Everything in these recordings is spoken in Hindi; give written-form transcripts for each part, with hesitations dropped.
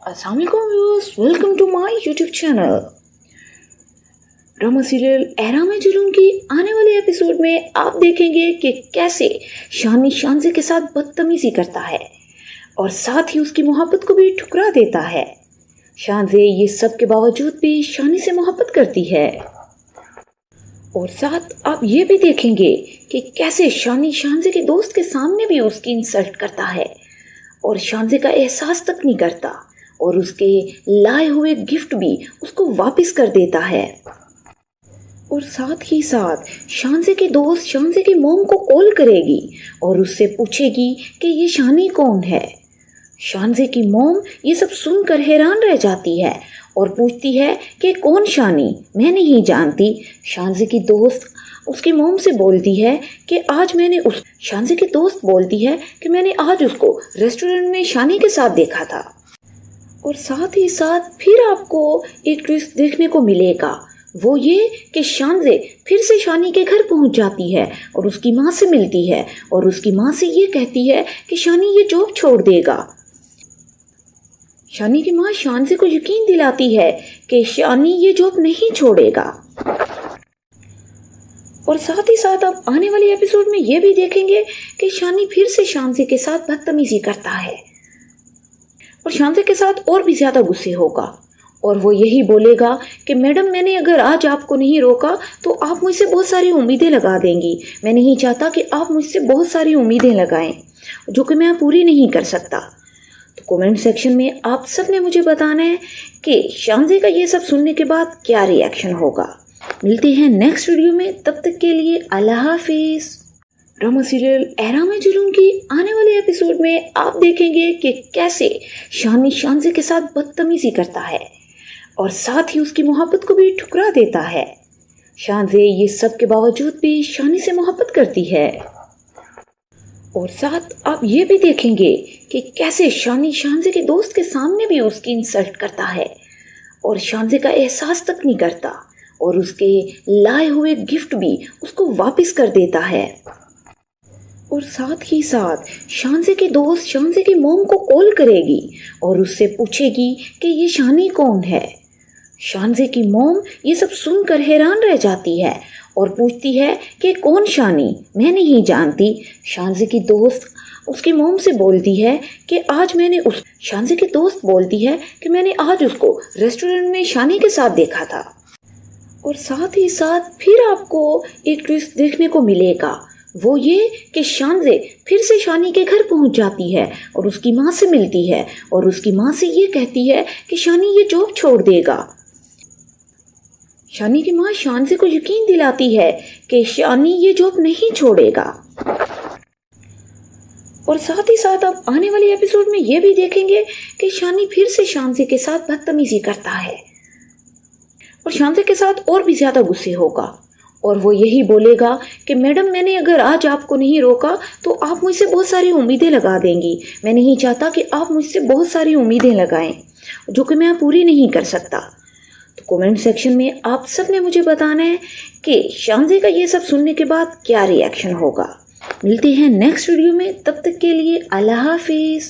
अस्सलामुअलैकुम viewers, welcome to my YouTube channel. Drama serial एहरा में जुर्म की आने वाले एपिसोड में आप देखेंगे कि कैसे शानी शानज़े के साथ बदतमीजी करता है और साथ ही उसकी मोहब्बत को भी ठुकरा देता है। शानज़े ये सब के बावजूद भी शानी से मोहब्बत करती है और साथ आप ये भी देखेंगे कि कैसे शानी शानज़े के दोस्त के सामने भी उसकी इंसल्ट करता है और शानज़े का एहसास तक नहीं करता और उसके लाए हुए गिफ्ट भी उसको वापस कर देता है। और साथ ही साथ शानज़े के दोस्त शानज़े की मॉम को कॉल करेगी और उससे पूछेगी कि ये शानी कौन है। शानज़े की मॉम ये सब सुनकर हैरान रह जाती है और पूछती है कि कौन शानी, मैं नहीं जानती। शानज़े की दोस्त उसकी मॉम से बोलती है कि शानज़े की दोस्त बोलती है कि मैंने आज उसको रेस्टोरेंट में शानी के साथ देखा था। और साथ ही साथ फिर आपको एक ट्विस्ट देखने को मिलेगा, वो ये कि शानज़े फिर से शानी के घर पहुंच जाती है और उसकी माँ से मिलती है और उसकी माँ से ये कहती है कि शानी ये जॉब छोड़ देगा। शानी की माँ शानज़े को यकीन दिलाती है कि शानी ये जॉब नहीं छोड़ेगा। और साथ ही साथ आप आने वाले एपिसोड में ये भी देखेंगे कि शानी फिर से शानज़े के साथ बदतमीजी करता है और शानज़े के साथ और भी ज़्यादा गुस्से होगा और वो यही बोलेगा कि मैडम, मैंने अगर आज आपको नहीं रोका तो आप मुझसे बहुत सारी उम्मीदें लगा देंगी। मैं नहीं चाहता कि आप मुझसे बहुत सारी उम्मीदें लगाएं जो कि मैं पूरी नहीं कर सकता। तो कमेंट सेक्शन में आप सब ने मुझे बताना है कि शानज़े का ये सब सुनने के बाद क्या रिएक्शन होगा। मिलते हैं नेक्स्ट वीडियो में, तब तक के लिए अल्लाह हाफिज़। ड्रामा सीरियल एहरा में जुर्म की आने वाले एपिसोड में आप देखेंगे कि कैसे शानी शानज़े के साथ बदतमीजी करता है और साथ ही उसकी मोहब्बत को भी ठुकरा देता है। शानज़े ये सब के बावजूद भी शानी से मोहब्बत करती है और साथ आप ये भी देखेंगे कि कैसे शानी शानज़े के दोस्त के सामने भी उसकी इंसल्ट करता है और शानज़े का एहसास तक नहीं करता और उसके लाए हुए गिफ्ट भी उसको वापस कर देता है। और साथ ही साथ शानज़े के दोस्त शानज़े की मॉम को कॉल करेगी और उससे पूछेगी कि ये शानी कौन है। शानज़े की मॉम ये सब सुनकर हैरान रह जाती है और पूछती है कि कौन शानी, मैं नहीं जानती। शानज़े की दोस्त उसकी मॉम से बोलती है कि शानज़े की दोस्त बोलती है कि मैंने आज उसको रेस्टोरेंट में शानी के साथ देखा था। और साथ ही साथ फिर आपको एक ट्विस्ट देखने को मिलेगा, वो ये कि शानज़े फिर से शानी के घर पहुंच जाती है और उसकी माँ से मिलती है और उसकी माँ से ये कहती है कि शानी ये जॉब छोड़ देगा। शानी की माँ शानज़े को यकीन दिलाती है कि शानी ये जॉब नहीं छोड़ेगा। और साथ ही साथ आप आने वाले एपिसोड में ये भी देखेंगे कि शानी फिर से शानज़े के साथ बदतमीजी करता है और शानज़े के साथ और भी ज़्यादा गुस्से होगा और वो यही बोलेगा कि मैडम, मैंने अगर आज आपको नहीं रोका तो आप मुझसे बहुत सारी उम्मीदें लगा देंगी। मैं नहीं चाहता कि आप मुझसे बहुत सारी उम्मीदें लगाएं जो कि मैं पूरी नहीं कर सकता। तो कमेंट सेक्शन में आप सब ने मुझे बताना है कि शानज़े का ये सब सुनने के बाद क्या रिएक्शन होगा। मिलते हैं नेक्स्ट वीडियो में, तब तक के लिए अल्लाह हाफिज़।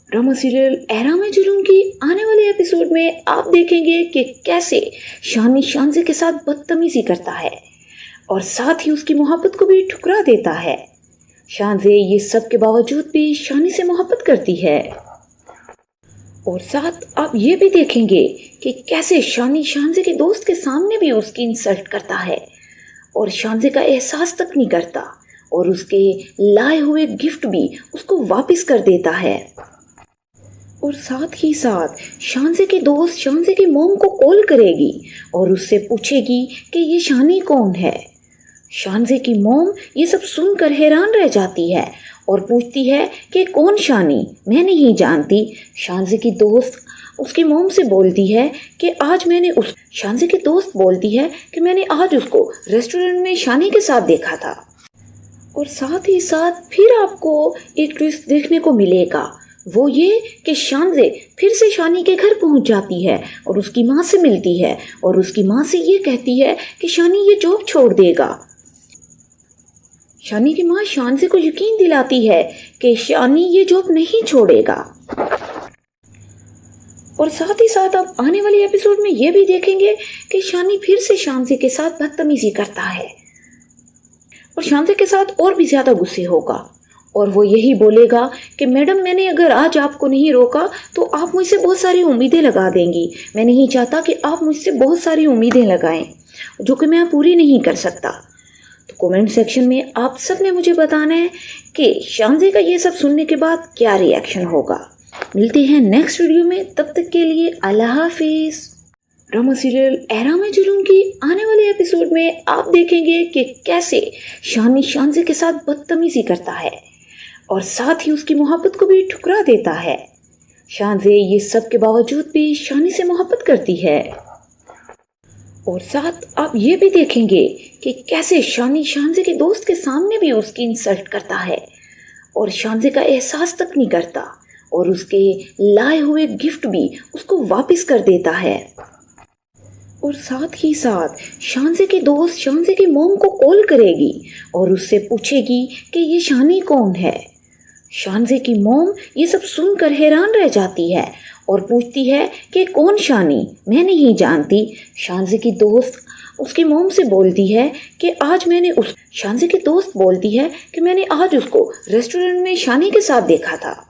ड्रामा सीरियल एहरा में जुर्म की आने वाले एपिसोड में आप देखेंगे कि कैसे शानी शानज़े के साथ बदतमीजी करता है और साथ ही उसकी मोहब्बत को भी ठुकरा देता है। शानज़े ये सब के बावजूद भी शानी से मोहब्बत करती है और साथ आप ये भी देखेंगे कि कैसे शानी शानज़े के दोस्त के सामने भी उसकी इंसल्ट करता है और शानज़े का एहसास तक नहीं करता और उसके लाए हुए गिफ्ट भी उसको वापस कर देता है। और साथ ही साथ शानज़े के दोस्त शानज़े की मॉम को कॉल करेगी और उससे पूछेगी कि ये शानी कौन है। शानज़े की मॉम ये सब सुनकर हैरान रह जाती है और पूछती है कि कौन शानी, मैं नहीं जानती। शानज़े की दोस्त उसकी मॉम से बोलती है कि शानज़े की दोस्त बोलती है कि मैंने आज उसको रेस्टोरेंट में शानी के साथ देखा था। और साथ ही साथ फिर आपको एक ट्विस्ट देखने को मिलेगा, वो ये कि शानज़े फिर से शानी के घर पहुंच जाती है और उसकी माँ से मिलती है और उसकी माँ से ये कहती है कि शानी ये जॉब छोड़ देगा। शानी की माँ शानज़े को यकीन दिलाती है कि शानी ये जॉब नहीं छोड़ेगा। और साथ ही साथ आप आने वाले एपिसोड में ये भी देखेंगे कि शानी फिर से शांति के साथ बदतमीजी करता है और शांति के साथ और भी ज्यादा गुस्से होगा और वो यही बोलेगा कि मैडम, मैंने अगर आज आपको नहीं रोका तो आप मुझसे बहुत सारी उम्मीदें लगा देंगी। मैं नहीं चाहता कि आप मुझसे बहुत सारी उम्मीदें लगाएं जो कि मैं पूरी नहीं कर सकता। तो कमेंट सेक्शन में आप सब ने मुझे बताना है कि शांति का ये सब सुनने के बाद क्या रिएक्शन होगा। मिलते हैं नेक्स्ट वीडियो में, तब तक के लिए अल्लाह हाफिज। ड्रामा सीरियल एरा में जुलूम की आने वाले एपिसोड में आप देखेंगे कि कैसे शानी शांति के साथ बदतमीजी करता है और साथ ही उसकी मोहब्बत को भी ठुकरा देता है। शांति ये सब के बावजूद भी शानी से मोहब्बत करती है और साथ आप ये भी देखेंगे कि कैसे शानी शांति के दोस्त के सामने भी उसकी इंसल्ट करता है और शांति का एहसास तक नहीं करता और उसके लाए हुए गिफ्ट भी उसको वापस कर देता है। और साथ ही साथ शांति के दोस्त शांति की मोम को कॉल करेगी और उससे पूछेगी कि ये शानी कौन है। शांति की मोम ये सब सुनकर हैरान रह जाती है और पूछती है कि कौन शानी, मैं नहीं जानती। शांति की दोस्त उसकी मोम से बोलती है कि आज मैंने शांति की दोस्त बोलती है कि मैंने आज उसको रेस्टोरेंट में शानी के साथ देखा था।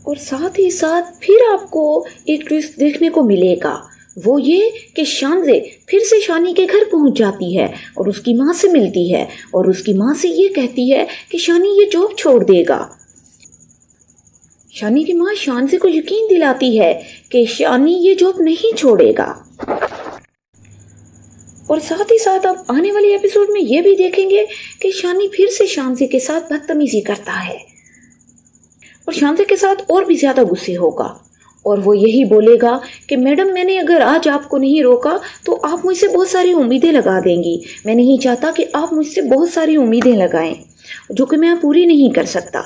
और साथ ही साथ फिर आपको एक ट्विस्ट देखने को मिलेगा, वो ये कि शांति फिर से शानी के घर पहुंच जाती है और उसकी माँ से मिलती है और उसकी माँ से ये कहती है कि शानी ये जॉब छोड़ देगा। शानी की माँ शांति को यकीन दिलाती है कि शानी ये जॉब नहीं छोड़ेगा। और साथ ही साथ आप आने वाले एपिसोड में ये भी देखेंगे कि शानी फिर से शांति के साथ बदतमीजी करता है और शांति के साथ और भी ज्यादा गुस्से होगा और वो यही बोलेगा कि मैडम, मैंने अगर आज आपको नहीं रोका तो आप मुझसे बहुत सारी उम्मीदें लगा देंगी। मैं नहीं चाहता कि आप मुझसे बहुत सारी उम्मीदें लगाएं जो कि मैं पूरी नहीं कर सकता।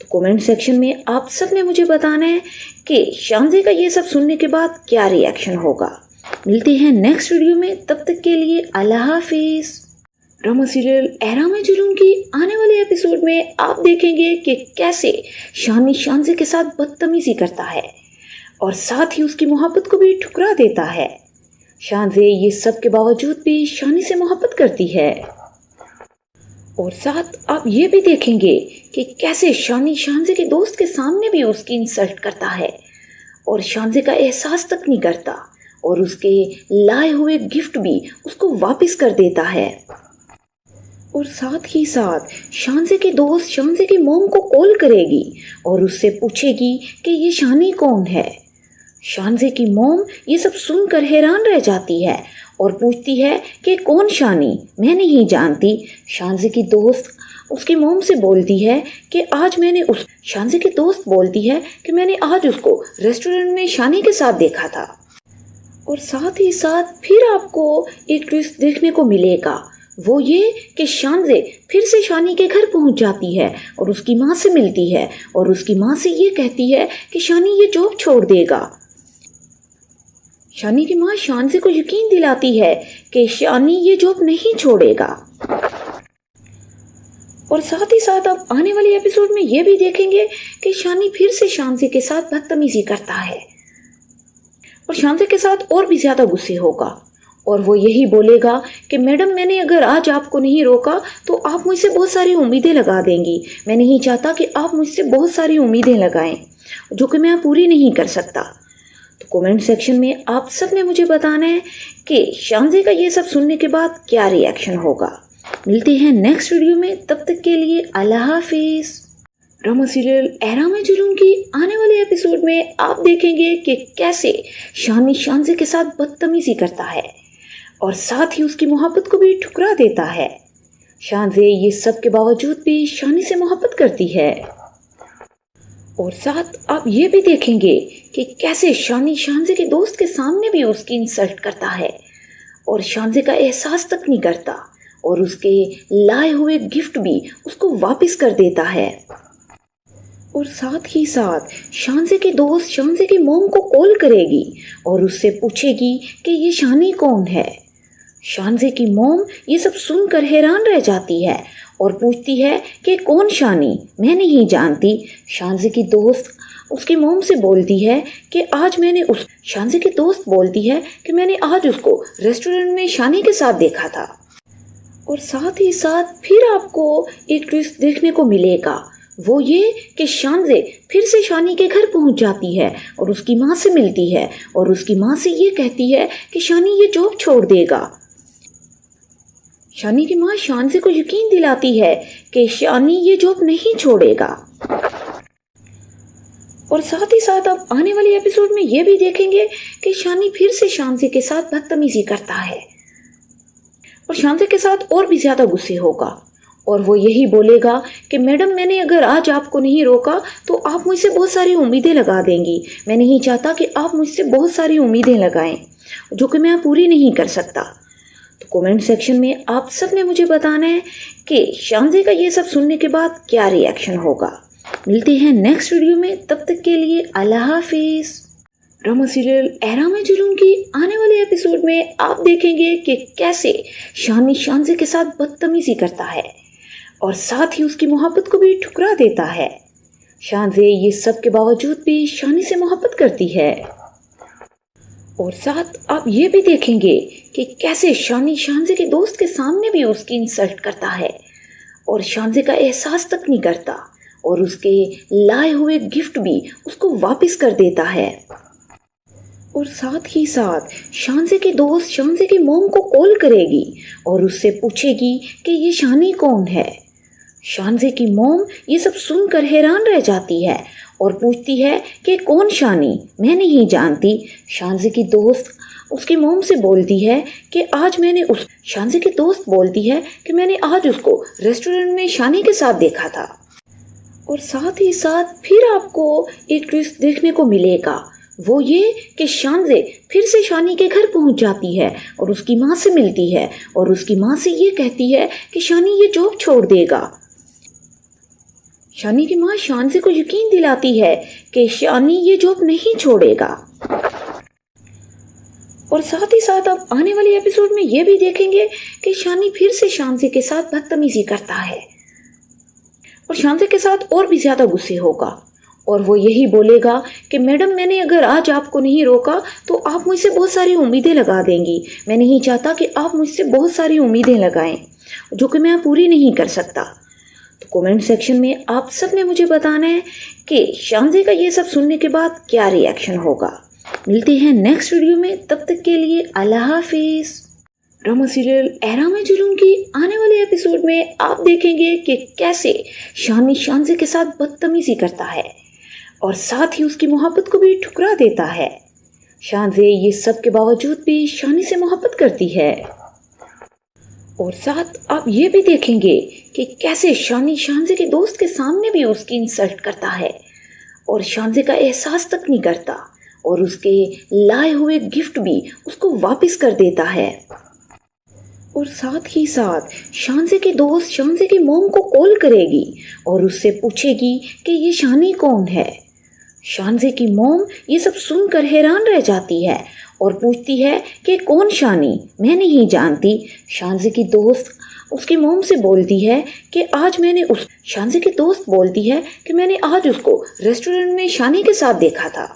तो कमेंट सेक्शन में आप सब ने मुझे बताना है कि शांति का ये सब सुनने के बाद क्या रिएक्शन होगा। मिलते हैं नेक्स्ट वीडियो में, तब तक के लिए अल्लाह हाफिज। ड्रामा सीरियल एरा में जुलूम की आने वाले एपिसोड में आप देखेंगे कि कैसे शानी शांति के साथ बदतमीजी करता है और साथ ही उसकी मोहब्बत को भी ठुकरा देता है। शांति ये सब के बावजूद भी शानी से मोहब्बत करती है और साथ आप ये भी देखेंगे कि कैसे शानी शांति के दोस्त के सामने भी उसकी इंसल्ट करता है और शांति का एहसास तक नहीं करता और उसके लाए हुए गिफ्ट भी उसको वापस कर देता है। और साथ ही साथ शांति के दोस्त शांति की मोम को कॉल करेगी और उससे पूछेगी कि ये शानी कौन है। शांति की मोम ये सब सुनकर हैरान रह जाती है और पूछती है कि कौन शानी, मैं नहीं जानती। शांति की दोस्त उसकी मोम से बोलती है कि आज मैंने शांति की दोस्त बोलती है कि मैंने आज उसको रेस्टोरेंट में शानी के साथ देखा था। और साथ ही साथ फिर आपको एक ट्विस्ट देखने को मिलेगा, वो ये कि शांति फिर से शानी के घर पहुंच जाती है और उसकी माँ से मिलती है और उसकी माँ से ये कहती है कि शानी ये जॉब छोड़ देगा। शानी की माँ शांति को यकीन दिलाती है कि शानी ये जॉब नहीं छोड़ेगा। और साथ ही साथ आप आने वाले एपिसोड में ये भी देखेंगे कि शानी फिर से शांति के साथ बदतमीजी करता है और शांति के साथ और भी ज्यादा गुस्से होगा और वो यही बोलेगा कि मैडम, मैंने अगर आज आपको नहीं रोका तो आप मुझसे बहुत सारी उम्मीदें लगा देंगी। मैं नहीं चाहता कि आप मुझसे बहुत सारी उम्मीदें लगाएं जो कि मैं पूरी नहीं कर सकता। तो कमेंट सेक्शन में आप सब ने मुझे बताना है कि शांति का ये सब सुनने के बाद क्या रिएक्शन होगा। मिलते हैं नेक्स्ट वीडियो में, तब तक के लिए अल्लाह हाफिज। ड्रामा सीरियल एरा में जुलूम की आने वाले एपिसोड में आप देखेंगे कि कैसे शानी शांति के साथ बदतमीजी करता है और साथ ही उसकी मोहब्बत को भी ठुकरा देता है। शांति ये सब के बावजूद भी शानी से मोहब्बत करती है और साथ आप ये भी देखेंगे कि कैसे शानी शांति के दोस्त के सामने भी उसकी इंसल्ट करता है और शांति का एहसास तक नहीं करता और उसके लाए हुए गिफ्ट भी उसको वापस कर देता है। और साथ ही साथ शांति के दोस्त शांति की मोम को कॉल करेगी और उससे पूछेगी कि ये शानी कौन है। शांति की मोम ये सब सुनकर हैरान रह जाती है और पूछती है कि कौन शानी, मैं नहीं जानती। शांति की दोस्त उसकी मॉम से बोलती है कि आज मैंने उस शानज़े की दोस्त बोलती है कि मैंने आज उसको रेस्टोरेंट में शानी के साथ देखा था। और साथ ही साथ फिर आपको एक ट्विस्ट देखने को मिलेगा, वो ये कि शानज़े फिर से शानी के घर पहुंच जाती है और उसकी माँ से मिलती है और उसकी माँ से ये कहती है कि शानी ये जॉब छोड़ देगा। शानी की माँ शानज़े को यकीन दिलाती है कि शानी ये जॉब नहीं छोड़ेगा। और साथ ही साथ आप आने वाले एपिसोड में ये भी देखेंगे कि शानी फिर से शानज़े के साथ बदतमीजी करता है और शानज़े के साथ और भी ज़्यादा गुस्से होगा और वो यही बोलेगा कि मैडम मैंने अगर आज आपको नहीं रोका तो आप मुझसे बहुत सारी उम्मीदें लगा देंगी। मैं नहीं चाहता कि आप मुझसे बहुत सारी उम्मीदें लगाएं जो कि मैं पूरी नहीं कर सकता। तो कमेंट सेक्शन में आप सब ने मुझे बताना है कि शानज़े का ये सब सुनने के बाद क्या रिएक्शन होगा। मिलते हैं नेक्स्ट वीडियो में, तब तक के लिए अल्लाह हाफिज़। ड्रामा सीरियल एरा में जुलूम की आने वाले एपिसोड में आप देखेंगे कि कैसे शानी शानज़े के साथ बदतमीजी करता है और साथ ही उसकी मोहब्बत को भी ठुकरा देता है। शानज़े ये सब के बावजूद भी शानी से मोहब्बत करती है और साथ आप ये भी देखेंगे कि कैसे शानी शानज़े के दोस्त के सामने भी उसकी इंसल्ट करता है और शानज़े का एहसास तक नहीं करता और उसके लाए हुए गिफ्ट भी उसको वापस कर देता है। और साथ ही साथ शानज़े के दोस्त शानज़े की मॉम को कॉल करेगी और उससे पूछेगी कि ये शानी कौन है। शानज़े की मॉम ये सब सुनकर हैरान रह जाती है और पूछती है कि कौन शानी, मैं नहीं जानती। शानज़े की दोस्त उसकी मॉम से बोलती है कि आज मैंने उस शानज़े की दोस्त बोलती है कि मैंने आज उसको रेस्टोरेंट में शानी के साथ देखा था। और साथ ही साथ फिर आपको एक ट्विस्ट देखने को मिलेगा, वो ये कि शानज़े फिर से शानी के घर पहुंच जाती है और उसकी माँ से मिलती है और उसकी माँ से ये कहती है कि शानी ये जॉब छोड़ देगा। शानी की माँ शानज़े को यकीन दिलाती है कि शानी ये जॉब नहीं छोड़ेगा। और साथ ही साथ आप आने वाले एपिसोड में ये भी देखेंगे कि शानी फिर से शानज़े के साथ बदतमीजी करता है और शानज़े के साथ और भी ज़्यादा गुस्से होगा और वो यही बोलेगा कि मैडम मैंने अगर आज आपको नहीं रोका तो आप मुझसे बहुत सारी उम्मीदें लगा देंगी। मैं नहीं चाहता कि आप मुझसे बहुत सारी उम्मीदें लगाएं जो कि मैं पूरी नहीं कर सकता। तो कमेंट सेक्शन में आप सब ने मुझे बताना है कि शानज़े का ये सब सुनने के बाद क्या रिएक्शन होगा। मिलते हैं नेक्स्ट वीडियो में, तब तक के लिए अल्लाह हाफिज़। ड्रामा सीरियल एरा में जुलूम की आने वाले एपिसोड में आप देखेंगे कि कैसे शानी शानज़े के साथ बदतमीजी करता है और साथ ही उसकी मोहब्बत को भी ठुकरा देता है। शानज़े ये सब के बावजूद भी शानी से मोहब्बत करती है और साथ आप ये भी देखेंगे कि कैसे शानी शानज़े के दोस्त के सामने भी उसकी इंसल्ट करता है और शानज़े का एहसास तक नहीं करता और उसके लाए हुए गिफ्ट भी उसको वापस कर देता है। और साथ ही साथ शानज़े के दोस्त शानज़े की मॉम को कॉल करेगी और उससे पूछेगी कि ये शानी कौन है। शानज़े की मॉम ये सब सुनकर हैरान रह जाती है और पूछती है कि कौन शानी, मैं नहीं जानती। शानज़े की दोस्त उसकी मॉम से बोलती है कि आज मैंने उस शानज़े की दोस्त बोलती है कि मैंने आज उसको रेस्टोरेंट में शानी के साथ देखा था।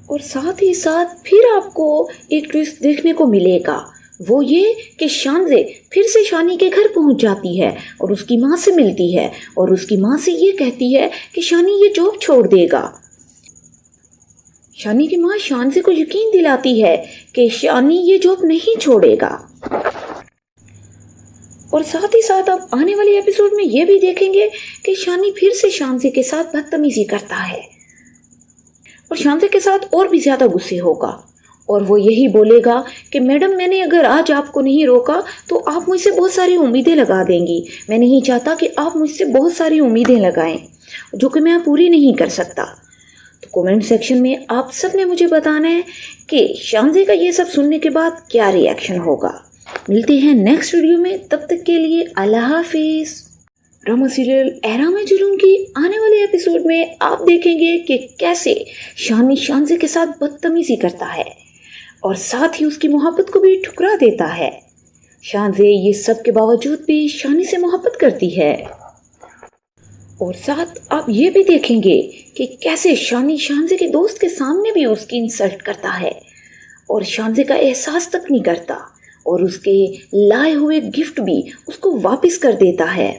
और साथ ही साथ फिर आपको एक ट्विस्ट देखने को मिलेगा, वो ये कि शानज़े फिर से शानी के घर पहुंच जाती है और उसकी माँ से मिलती है और उसकी माँ से ये कहती है कि शानी ये जॉब छोड़ देगा। शानी की माँ शानज़े को यकीन दिलाती है कि शानी ये जॉब नहीं छोड़ेगा। और साथ ही साथ आप आने वाले एपिसोड में ये भी देखेंगे कि शानी फिर से शानज़े के साथ बदतमीजी करता है और शानज़े के साथ और भी ज़्यादा गुस्से होगा और वो यही बोलेगा कि मैडम मैंने अगर आज आपको नहीं रोका तो आप मुझसे बहुत सारी उम्मीदें लगा देंगी। मैं नहीं चाहता कि आप मुझसे बहुत सारी उम्मीदें लगाएं जो कि मैं पूरी नहीं कर सकता। तो कमेंट सेक्शन में आप सब ने मुझे बताना है कि शानज़े का ये सब सुनने के बाद क्या रिएक्शन होगा। मिलते हैं नेक्स्ट वीडियो में, तब तक के लिए अल्लाह हाफिज़। ड्रामा सीरियल एरा में जुलूम की आने वाले एपिसोड में आप देखेंगे कि कैसे शानी शानज़े के साथ बदतमीजी करता है और साथ ही उसकी मोहब्बत को भी ठुकरा देता है। शानज़े ये सब के बावजूद भी शानी से मोहब्बत करती है और साथ आप ये भी देखेंगे कि कैसे शानी शानजे के दोस्त के सामने भी उसकी इंसल्ट करता है और शानजे का एहसास तक नहीं करता और उसके लाए हुए गिफ्ट भी उसको वापस कर देता है।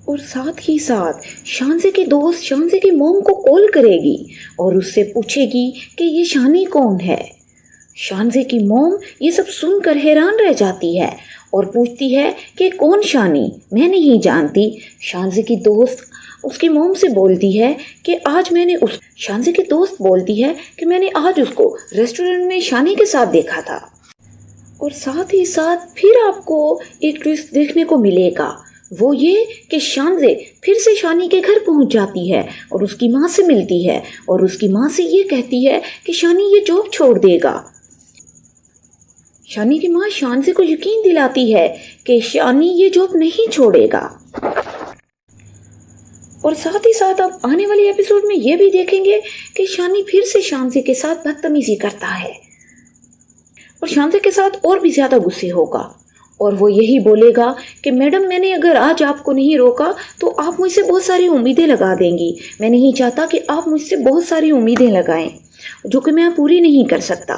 और साथ ही साथ शानजे के दोस्त शानजे की मॉम को कॉल करेगी और उससे पूछेगी कि ये शानी कौन है। शानजे की मॉम ये सब सुनकर हैरान रह जाती है और पूछती है कि कौन शानी, मैं नहीं जानती। शानजे की दोस्त उसकी मॉम से बोलती है कि आज मैंने उस शानजे की दोस्त बोलती है कि मैंने आज उसको रेस्टोरेंट में शानी के साथ देखा था। और साथ ही साथ फिर आपको एक ट्विस्ट देखने को मिलेगा, वो ये कि शानजे फिर से शानी के घर पहुंच जाती है और उसकी माँ से मिलती है और उसकी माँ से ये कहती है कि शानी ये जॉब छोड़ देगा। शानी की माँ शानजे को यकीन दिलाती है कि शानी ये जॉब नहीं छोड़ेगा। और साथ ही साथ आप आने वाले एपिसोड में ये भी देखेंगे कि शानी फिर से शानजे के साथ बदतमीजी करता है और शानजे के साथ और भी ज्यादा गुस्से होगा और वो यही बोलेगा कि मैडम मैंने अगर आज आपको नहीं रोका तो आप मुझसे बहुत सारी उम्मीदें लगा देंगी। मैं नहीं चाहता कि आप मुझसे बहुत सारी उम्मीदें लगाएं जो कि मैं पूरी नहीं कर सकता।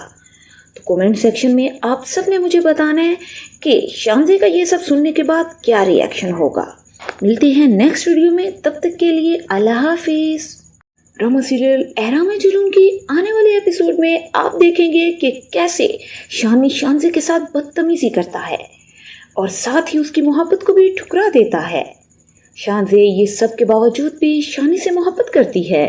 तो कमेंट सेक्शन में आप सब ने मुझे बताना है कि शानजे का ये सब सुनने के बाद क्या रिएक्शन होगा। मिलते हैं नेक्स्ट वीडियो में, तब तक के लिए अल्लाह हाफिज। ड्रामा सीरियल एरा में जुलूम की आने वाले एपिसोड में आप देखेंगे कि कैसे शानी शानजे के साथ बदतमीजी करता है और साथ ही उसकी मोहब्बत को भी ठुकरा देता है। शानजे ये सब के बावजूद भी शानी से मोहब्बत करती है।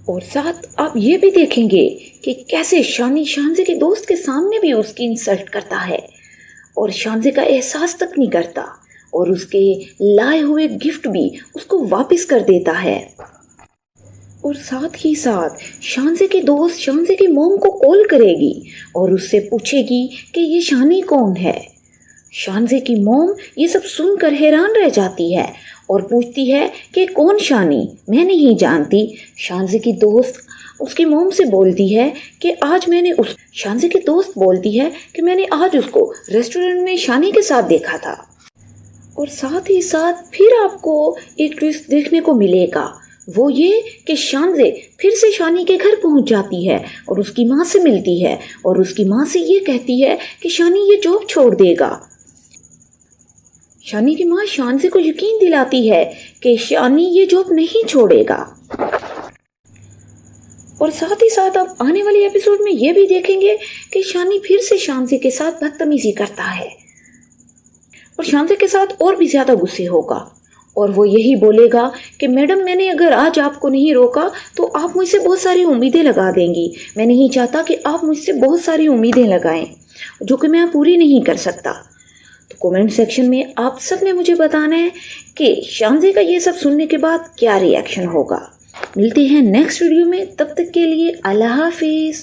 और साथ आप ये भी देखेंगे कि कैसे शानी शानजे के दोस्त के सामने भी उसकी इंसल्ट करता है और शानजे का एहसास तक नहीं करता और उसके लाए हुए गिफ्ट भी उसको वापस कर देता है। और साथ ही साथ शानजे के दोस्त शानजे की मॉम को कॉल करेगी और उससे पूछेगी कि ये शानी कौन है। शानजे की मॉम ये सब सुनकर हैरान रह जाती है और पूछती है कि कौन शानी, मैं नहीं जानती। शानजे की दोस्त उसकी मॉम से बोलती है कि आज मैंने उस शानजे की दोस्त बोलती है कि मैंने आज उसको रेस्टोरेंट में शानी के साथ देखा था। और साथ ही साथ फिर आपको एक ट्विस्ट देखने को मिलेगा, वो ये कि शानजे फिर से शानी के घर पहुंच जाती है और उसकी माँ से मिलती है और उसकी माँ से ये कहती है कि शानी ये जॉब छोड़ देगा। शानी की माँ शानजे को यकीन दिलाती है कि शानी ये जॉब नहीं छोड़ेगा। और साथ ही साथ आप आने वाले एपिसोड में ये भी देखेंगे कि शानी फिर से शानजे के साथ बदतमीजी करता है और शानजे के साथ और भी ज्यादा गुस्से होगा और वो यही बोलेगा कि मैडम मैंने अगर आज आपको नहीं रोका तो आप मुझसे बहुत सारी उम्मीदें लगा देंगी। मैं नहीं चाहता कि आप मुझसे बहुत सारी उम्मीदें लगाएं जो कि मैं पूरी नहीं कर सकता। तो कमेंट सेक्शन में आप सब ने मुझे बताना है कि शानजे का ये सब सुनने के बाद क्या रिएक्शन होगा। मिलते हैं नेक्स्ट वीडियो में, तब तक के लिए अल्लाह हाफिज।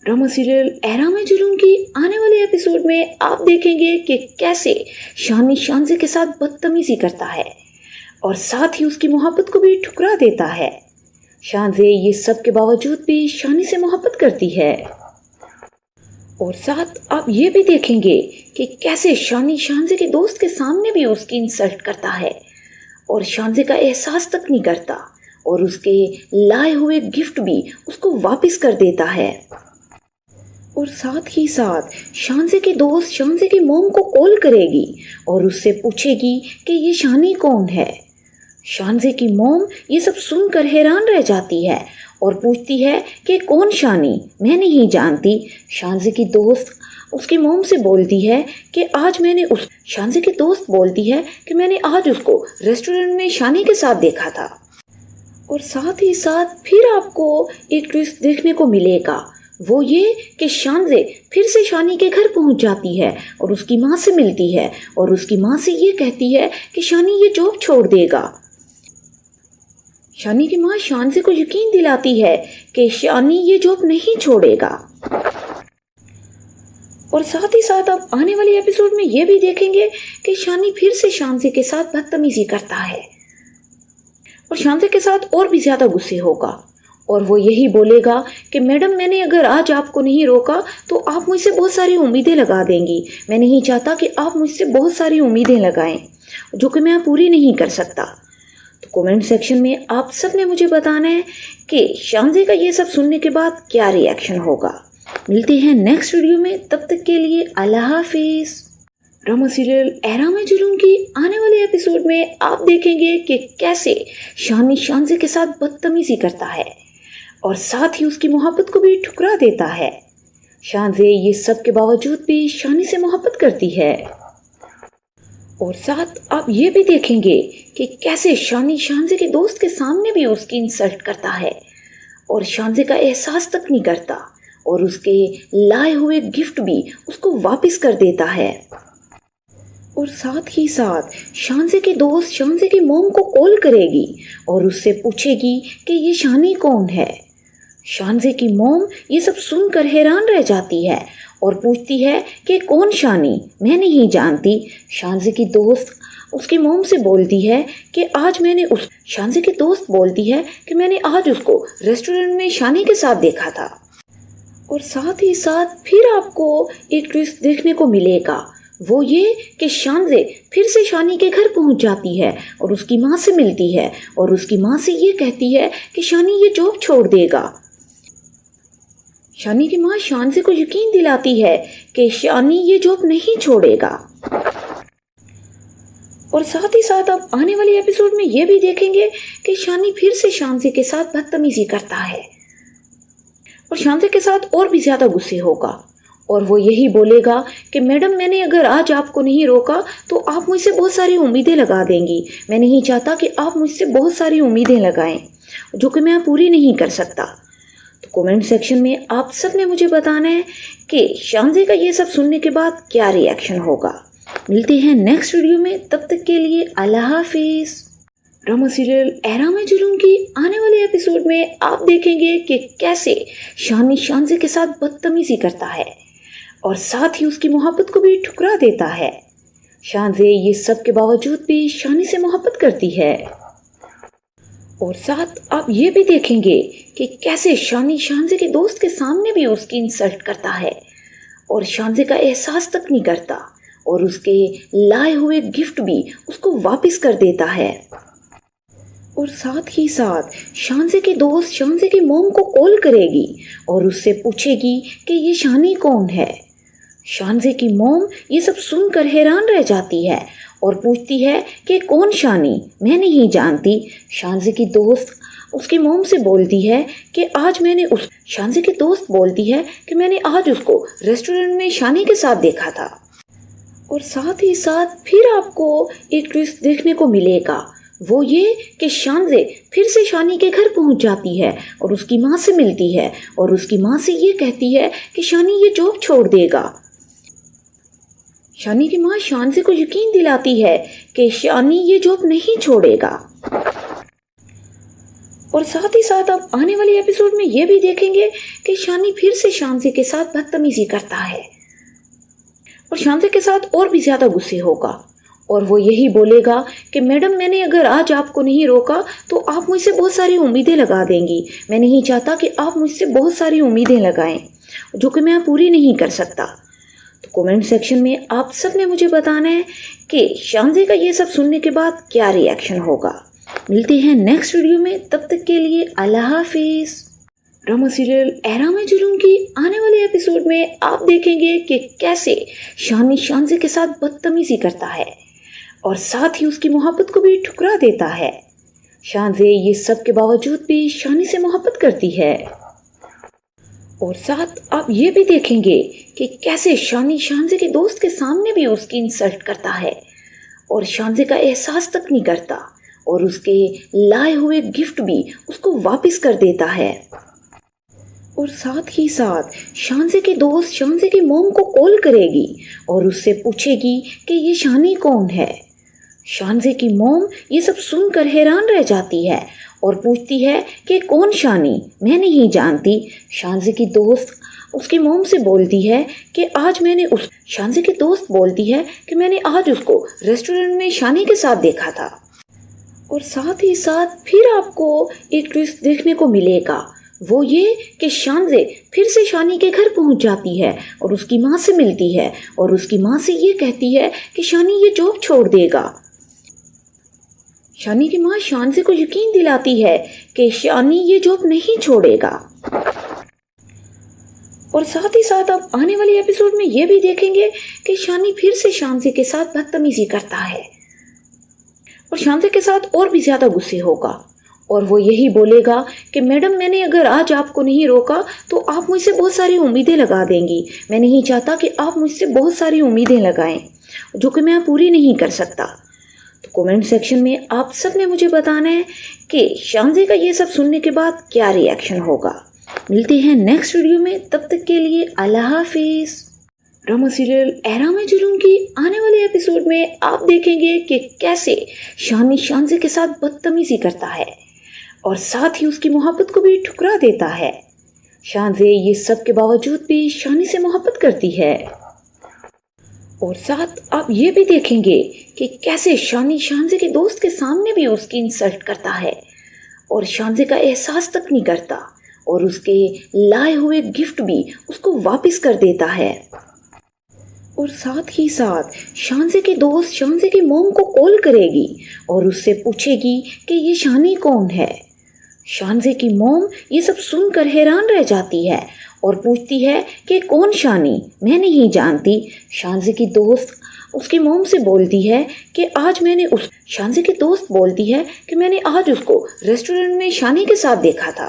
ड्रामा सीरियल एरा में जुलूम की आने वाले एपिसोड में आप देखेंगे कि कैसे शानी शानजे के साथ बदतमीजी करता है और साथ ही उसकी मोहब्बत को भी ठुकरा देता है। शानजे ये सब के बावजूद भी शानी से मोहब्बत करती है। और साथ आप ये भी देखेंगे कि कैसे शानी शानजे के दोस्त के सामने भी उसकी इंसल्ट करता है और शानजे का एहसास तक नहीं करता और उसके लाए हुए गिफ्ट भी उसको वापस कर देता है। और साथ ही साथ शानजे के दोस्त शानजे की मॉम को कॉल करेगी और उससे पूछेगी कि ये शानी कौन है। शानजे की मॉम ये सब सुनकर हैरान रह जाती है और पूछती है कि कौन शानी, मैं नहीं जानती। शानजे की दोस्त उसकी मॉम से बोलती है कि आज मैंने उस शानजे की दोस्त बोलती है कि मैंने आज उसको रेस्टोरेंट में शानी के साथ देखा था। और साथ ही साथ फिर आपको एक ट्विस्ट देखने को मिलेगा, वो ये कि शानजे फिर से शानी के घर पहुंच जाती है और उसकी माँ से मिलती है और उसकी माँ से ये कहती है कि शानी ये जॉब छोड़ देगा। शानी की माँ शानजे को यकीन दिलाती है कि शानी ये जॉब नहीं छोड़ेगा। और साथ ही साथ आप आने वाले एपिसोड में ये भी देखेंगे कि शानी फिर से शानजे के साथ बदतमीजी करता है और शानजे के साथ और भी ज्यादा गुस्से होगा और वो यही बोलेगा कि मैडम मैंने अगर आज आपको नहीं रोका तो आप मुझसे बहुत सारी उम्मीदें लगा देंगी। मैं नहीं चाहता कि आप मुझसे बहुत सारी उम्मीदें लगाएं जो कि मैं पूरी नहीं कर सकता। तो कमेंट सेक्शन में आप सब ने मुझे बताना है कि शानज़े का ये सब सुनने के बाद क्या रिएक्शन होगा। मिलते हैं नेक्स्ट वीडियो में, तब तक के लिए अल्लाह हाफिज। ड्रामा सीरियल ऐरा में जुलूम की आने वाले एपिसोड में आप देखेंगे कि कैसे शानी शानज़े के साथ बदतमीजी करता है और साथ ही उसकी मोहब्बत को भी ठुकरा देता है। शानज़े ये सब के बावजूद भी शानी से मोहब्बत करती है और साथ आप ये भी देखेंगे कि कैसे शानी शानज़े के दोस्त के सामने भी उसकी इंसल्ट करता है और शानज़े का एहसास तक नहीं करता और उसके लाए हुए गिफ्ट भी उसको वापस कर देता है। और साथ ही साथ शानज़े के दोस्त शानज़े की मॉम को कॉल करेगी और उससे पूछेगी कि ये शानी कौन है। शानज़े की मॉम ये सब सुनकर हैरान रह जाती है और पूछती है कि कौन शानी, मैं नहीं जानती। शानज़े की दोस्त उसकी मॉम से बोलती है कि आज मैंने उस शानज़े की दोस्त बोलती है कि मैंने आज उसको रेस्टोरेंट में शानी के साथ देखा था। और साथ ही साथ फिर आपको एक ट्विस्ट देखने को मिलेगा, वो ये कि शानज़े फिर से शानी के घर पहुंच जाती है और उसकी माँ से मिलती है और उसकी माँ से ये कहती है कि शानी ये जॉब छोड़ देगा। शानी की माँ शानज़े को यकीन दिलाती है कि शानी ये जॉब नहीं छोड़ेगा। और साथ ही साथ अब आने वाले एपिसोड में ये भी देखेंगे कि शानी फिर से शानज़े के साथ बदतमीजी करता है और शानज़े के साथ और भी ज़्यादा गुस्से होगा और वो यही बोलेगा कि मैडम मैंने अगर आज आपको नहीं रोका तो आप मुझसे बहुत सारी उम्मीदें लगा देंगी। मैं नहीं चाहता कि आप मुझसे बहुत सारी उम्मीदें लगाएं जो कि मैं पूरी नहीं कर सकता। तो कमेंट सेक्शन में आप सब ने मुझे बताना है कि शानज़े का ये सब सुनने के बाद क्या रिएक्शन होगा। मिलते हैं नेक्स्ट वीडियो में, तब तक के लिए अल्लाह हाफिज। ड्रामा सीरियल ऐरा में जुलूम की आने वाले एपिसोड में आप देखेंगे कि कैसे शानी शानज़े के साथ बदतमीजी करता है और साथ ही उसकी मोहब्बत को भी ठुकरा देता है। शानज़े ये सब के बावजूद भी शानी से मोहब्बत करती है और साथ आप ये भी देखेंगे कि कैसे शानी शानज़े के दोस्त के सामने भी उसकी इंसल्ट करता है और शानज़े का एहसास तक नहीं करता और उसके लाए हुए गिफ्ट भी उसको वापस कर देता है। और साथ ही साथ शानज़े के दोस्त शानज़े की मॉम को कॉल करेगी और उससे पूछेगी कि ये शानी कौन है। शानज़े की मॉम ये सब सुनकर हैरान रह जाती है और पूछती है कि कौन शानी, मैं नहीं जानती। शानज़े की दोस्त उसकी मॉम से बोलती है कि आज मैंने उस शानज़े की दोस्त बोलती है कि मैंने आज उसको रेस्टोरेंट में शानी के साथ देखा था। और साथ ही साथ फिर आपको एक ट्विस्ट देखने को मिलेगा, वो ये कि शानज़े फिर से शानी के घर पहुंच जाती है और उसकी माँ से मिलती है और उसकी माँ से ये कहती है कि शानी ये जॉब छोड़ देगा। शानी की माँ शानज़े को यकीन दिलाती है कि शानी ये जॉब नहीं छोड़ेगा। और साथ ही साथ अब आने वाले एपिसोड में ये भी देखेंगे कि शानी फिर से शानज़े के साथ बदतमीजी करता है और शानज़े के साथ और भी ज़्यादा गुस्से होगा और वो यही बोलेगा कि मैडम मैंने अगर आज आपको नहीं रोका तो आप मुझसे बहुत सारी उम्मीदें लगा देंगी। मैं नहीं चाहता कि आप मुझसे बहुत सारी उम्मीदें लगाएं जो कि मैं पूरी नहीं कर सकता। तो कमेंट सेक्शन में आप सब ने मुझे बताना है कि शानज़े का ये सब सुनने के बाद क्या रिएक्शन होगा। मिलते हैं नेक्स्ट वीडियो में, तब तक के लिए अल्लाह हाफिज। ड्रामा सीरियल ऐरा में जुलूम की आने वाले एपिसोड में आप देखेंगे कि कैसे शानी शानज़े के साथ बदतमीजी करता है और साथ ही उसकी मोहब्बत को भी ठुकरा देता है। शानज़े ये सब के बावजूद भी शानी से मोहब्बत करती है और साथ आप ये भी देखेंगे कि कैसे शानी शानज़े के दोस्त के सामने भी उसकी इंसल्ट करता है और शानज़े का एहसास तक नहीं करता और उसके लाए हुए गिफ्ट भी उसको वापस कर देता है। और साथ ही साथ शानज़े के दोस्त शानज़े की मॉम को कॉल करेगी और उससे पूछेगी कि ये शानी कौन है। शानज़े की मॉम ये सब सुनकर हैरान रह जाती है और पूछती है कि कौन शानी, मैं नहीं जानती। शानज़े की दोस्त उसकी मॉम से बोलती है कि आज मैंने उस शानज़े की दोस्त बोलती है कि मैंने आज उसको रेस्टोरेंट में शानी के साथ देखा था। और साथ ही साथ फिर आपको एक ट्विस्ट देखने को मिलेगा, वो ये कि शानज़े फिर से शानी के घर पहुंच जाती है और उसकी माँ से मिलती है और उसकी माँ से ये कहती है कि शानी ये जॉब छोड़ देगा। शानी की माँ शानज़े को यकीन दिलाती है कि शानी ये जॉब नहीं छोड़ेगा। और साथ ही साथ अब आने वाले एपिसोड में ये भी देखेंगे कि शानी फिर से शानज़े के साथ बदतमीजी करता है और शानज़े के साथ और भी ज्यादा गुस्से होगा और वो यही बोलेगा कि मैडम, मैंने अगर आज आपको नहीं रोका तो आप मुझसे बहुत सारी उम्मीदें लगा देंगी। मैं नहीं चाहता कि आप मुझसे बहुत सारी उम्मीदें लगाएं जो कि मैं पूरी नहीं कर सकता। तो कमेंट सेक्शन में आप सब ने मुझे बताना है कि शानज़े का ये सब सुनने के बाद क्या रिएक्शन होगा। मिलते हैं नेक्स्ट वीडियो में, तब तक के लिए अल्लाह हाफिज। ड्रामा सीरियल एरा में जुलूम की आने वाले एपिसोड में आप देखेंगे कि कैसे शानी शानज़े के साथ बदतमीजी करता है और साथ ही उसकी मोहब्बत को भी ठुकरा देता है। शानज़े ये सब के बावजूद भी शानी से मोहब्बत करती है और साथ आप ये भी देखेंगे कि कैसे शानी शानज़े के दोस्त के सामने भी उसकी इंसल्ट करता है और शानज़े का एहसास तक नहीं करता और उसके लाए हुए गिफ्ट भी उसको वापस कर देता है। और साथ ही साथ शानज़े के दोस्त शानज़े की मोम को कॉल करेगी और उससे पूछेगी कि ये शानी कौन है। शानज़े की मोम ये सब सुनकर हैरान रह जाती है और पूछती है कि कौन शानी, मैं नहीं जानती। शानज़े की दोस्त उसकी मोम से बोलती है कि आज मैंने शानज़े की दोस्त बोलती है कि मैंने आज उसको रेस्टोरेंट में शानी के साथ देखा था।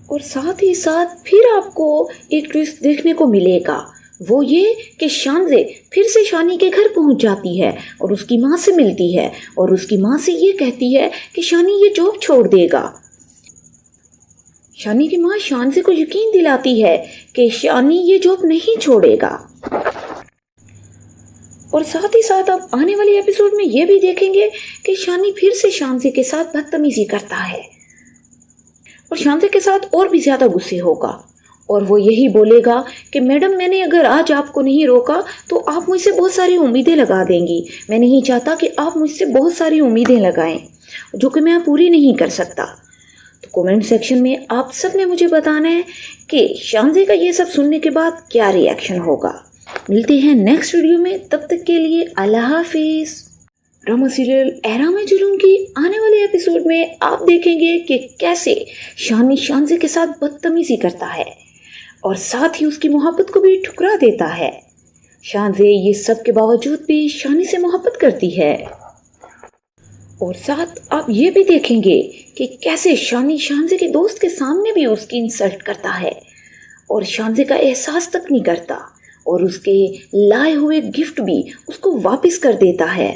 और साथ ही साथ फिर आपको एक ट्विस्ट देखने को मिलेगा, वो ये कि शानज़े फिर से शानी के घर पहुंच जाती है और उसकी माँ से मिलती है और उसकी माँ से ये कहती है कि शानी ये जॉब छोड़ देगा। शानी की माँ शानज़े को यकीन दिलाती है कि शानी ये जॉब नहीं छोड़ेगा। और साथ ही साथ अब आने वाले एपिसोड में ये भी देखेंगे कि शानी फिर से शानज़े के साथ बदतमीजी करता है और शानज़े के साथ और भी ज्यादा गुस्से होगा और वो यही बोलेगा कि मैडम, मैंने अगर आज आपको नहीं रोका तो आप मुझसे बहुत सारी उम्मीदें लगा देंगी। मैं नहीं चाहता कि आप मुझसे बहुत सारी उम्मीदें लगाएं जो कि मैं पूरी नहीं कर सकता। तो कमेंट सेक्शन में आप सब ने मुझे बताना है कि शानज़े का ये सब सुनने के बाद क्या रिएक्शन होगा। मिलते हैं नेक्स्ट वीडियो में, तब तक के लिए अल्लाह हाफिज। ड्रामा सीरियल एरा में जुलूम की आने वाले एपिसोड में आप देखेंगे कि कैसे शानी शानज़े के साथ बदतमीजी करता है और साथ ही उसकी मोहब्बत को भी ठुकरा देता है। शानज़े ये सब के बावजूद भी शानी से मोहब्बत करती है और साथ आप ये भी देखेंगे कि कैसे शानी शानज़े के दोस्त के सामने भी उसकी इंसल्ट करता है और शानज़े का एहसास तक नहीं करता और उसके लाए हुए गिफ्ट भी उसको वापस कर देता है।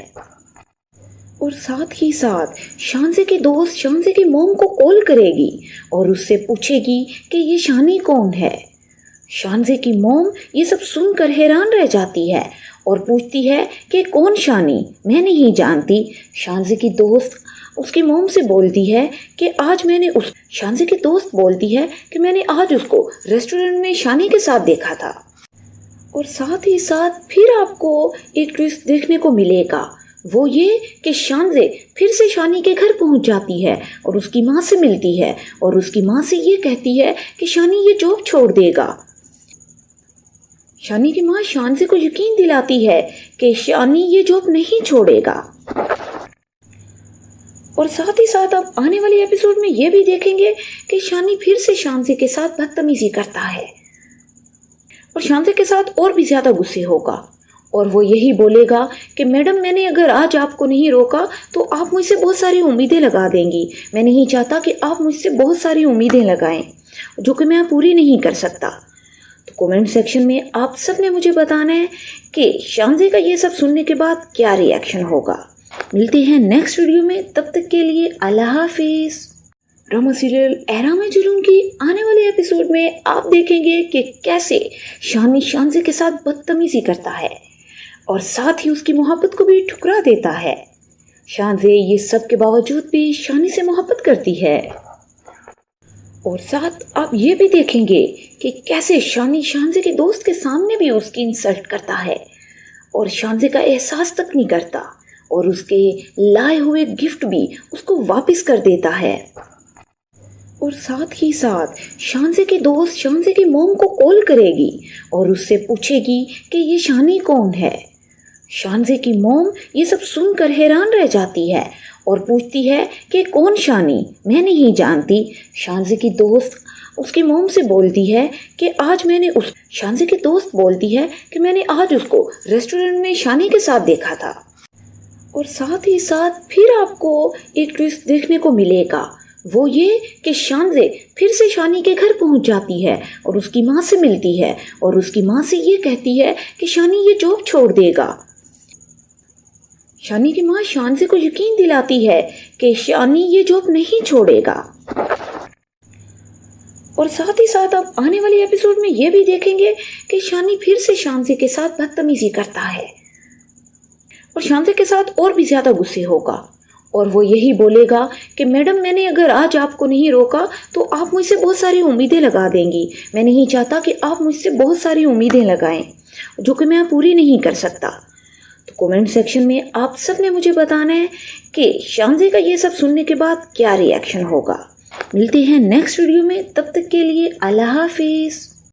और साथ ही साथ शानज़े के दोस्त शानज़े की मोम को कॉल करेगी और उससे पूछेगी कि ये शानी कौन है। शानज़े की मोम ये सब सुनकर हैरान रह जाती है और पूछती है कि कौन शानी, मैं नहीं जानती। शानज़े की दोस्त उसकी मोम से बोलती है कि आज मैंने शानज़े की दोस्त बोलती है कि मैंने आज उसको रेस्टोरेंट में शानी के साथ देखा था। और साथ ही साथ फिर आपको एक ट्विस्ट देखने को मिलेगा, वो ये कि शानज़े फिर से शानी के घर पहुंच जाती है और उसकी माँ से मिलती है और उसकी माँ से ये कहती है कि शानी ये जॉब छोड़ देगा। शानी की माँ शानज़े को यकीन दिलाती है कि शानी ये जॉब नहीं छोड़ेगा। और साथ ही साथ अब आने वाले एपिसोड में ये भी देखेंगे कि शानी फिर से शानज़े के साथ बदतमीजी करता है और शानज़े के साथ और भी ज्यादा गुस्से होगा और वो यही बोलेगा कि मैडम, मैंने अगर आज आपको नहीं रोका तो आप मुझसे बहुत सारी उम्मीदें लगा देंगी। मैं नहीं चाहता कि आप मुझसे बहुत सारी उम्मीदें लगाएं जो कि मैं पूरी नहीं कर सकता। तो कमेंट सेक्शन में आप सब ने मुझे बताना है कि शानज़े का ये सब सुनने के बाद क्या रिएक्शन होगा। मिलते हैं नेक्स्ट वीडियो में, तब तक के लिए अल्लाह हाफिज। ड्रामा सीरियल एरा में जुलूम की आने वाले एपिसोड में आप देखेंगे कि कैसे शानी शानज़े के साथ बदतमीजी करता है और साथ ही उसकी मोहब्बत को भी ठुकरा देता है। शानज़े ये सब के बावजूद भी शानी से मोहब्बत करती है और साथ आप ये भी देखेंगे कि कैसे शानी शानज़े के दोस्त के सामने भी उसकी इंसल्ट करता है और शानज़े का एहसास तक नहीं करता और उसके लाए हुए गिफ्ट भी उसको वापस कर देता है। और साथ ही साथ शानज़े के दोस्त शानज़े की मोम को कॉल करेगी और उससे पूछेगी कि ये शानी कौन है। शानज़े की मोम ये सब सुनकर हैरान रह जाती है और पूछती है कि कौन शानी, मैं नहीं जानती। शानजी की दोस्त उसकी मोम से बोलती है कि शानजी की दोस्त बोलती है कि मैंने आज उसको रेस्टोरेंट में शानी के साथ देखा था। और साथ ही साथ फिर आपको एक ट्विस्ट देखने को मिलेगा, वो ये कि शानजे फिर से शानी के घर पहुंच जाती है और उसकी माँ से मिलती है और उसकी माँ से ये कहती है कि शानी ये जॉब छोड़ देगा। शानी की माँ शानजे को यकीन दिलाती है कि शानी ये जॉब नहीं छोड़ेगा। और साथ ही साथ अब आने वाले एपिसोड में ये भी देखेंगे कि शानी फिर से शानजे के साथ बदतमीजी करता है और शानजे के साथ और भी ज्यादा गुस्से होगा और वो यही बोलेगा कि मैडम, मैंने अगर आज आपको नहीं रोका तो आप मुझसे बहुत सारी उम्मीदें लगा देंगी। मैं नहीं चाहता कि आप मुझसे बहुत सारी उम्मीदें लगाएं जो कि मैं पूरी नहीं कर सकता। तो कमेंट सेक्शन में आप सब ने मुझे बताना है कि शानजे का ये सब सुनने के बाद क्या रिएक्शन होगा। मिलते हैं नेक्स्ट वीडियो में, तब तक के लिए अल्लाह हाफिज़।